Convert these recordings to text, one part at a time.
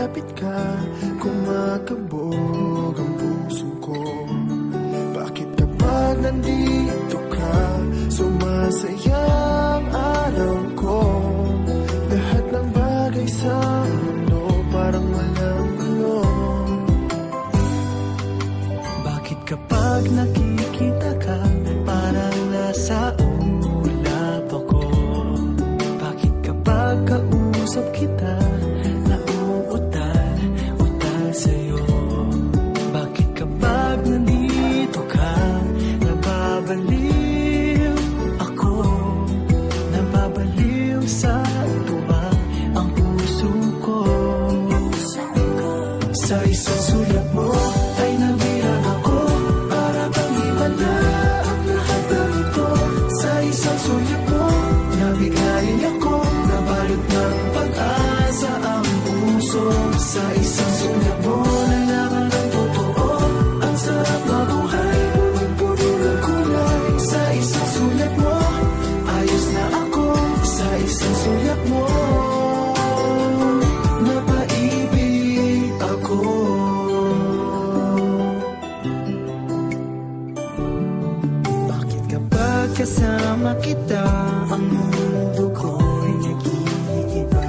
malapit ka, kumakabog ang puso ko. Bakit kapag nandito ka, sumasaya ang araw ko? Lahat ng bagay sa mundo parang walang gulo. Bakit kapag nakikita ka, parang nasa ulap ako? Bakit kapag kausap kita, nauutal sa'yo? Bakit kapag nandito ka, nababaliw ako? Nababaliw sa tuwa ang puso ko. Sa isang sulat mo ay nabilang ako, para bang iba na ang lahat ng ito. Sa isang sulat mo, nabigayin ako, nabalot ng pag-asa ang puso. Sa isang sulat mo, nalaman ng totoo, ang sarap na buhay, punong-puno ng kulay. Sa isang sulat mo, ayos na ako. Sa isang sulat mo, napaibig ako. Bakit kapag kasama kita, ang mundo ko'y nag-iiba?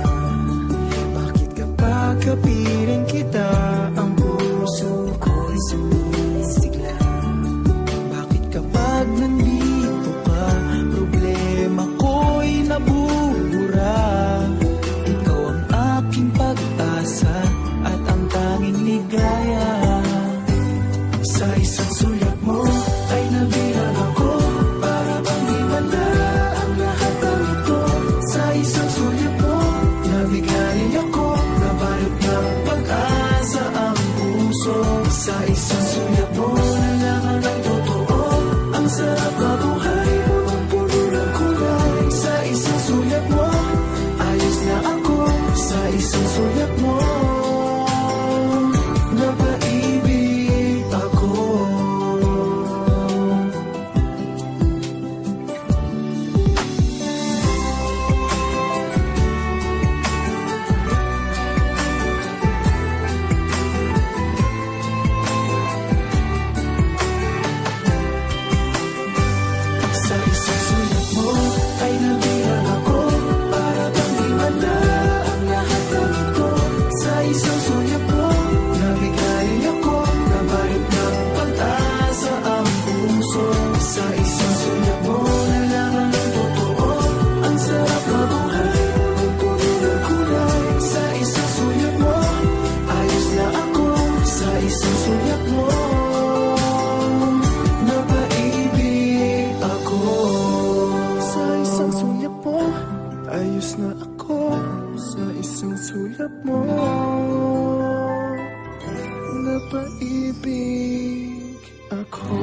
Bakit kapag kapiling kita, ang puso ko'y sumisigla? Bakit kapag nandito ka, problema ko'y nabubura? Ikaw ang aking pag-asa at ang tanging ligaya. Sa isang sulat mo ay nabilang ako, para bang himala ang lahat ng ito. Sa isang sulat mo, nabigayin ako, nabalot ng pag-asa ang puso. Sa isang sulat mo, nalaman ng totoo, ang sarap na buhay, punong-puno ng kulay. Sa isang sulat mo, ayos na ako. Sa isang sulat mo, napaibig ako. Sa isang sulat mo ay nabilang ako, para bang himala ang lahat ng ito. Sa isang sulat mo, nabigayin ako, nabalot ng pag-asa ang puso. Sa isang sulat mo, nalaman ng totoo, ang sarap na buhay, punong-puno ng kulay. Sa isang sulat mo, ayos na ako. Sa isang sulat mo, napaibig ako. Sa isang sulat mo, ayos na ako. Sa isang sulat mo, napaibig ako.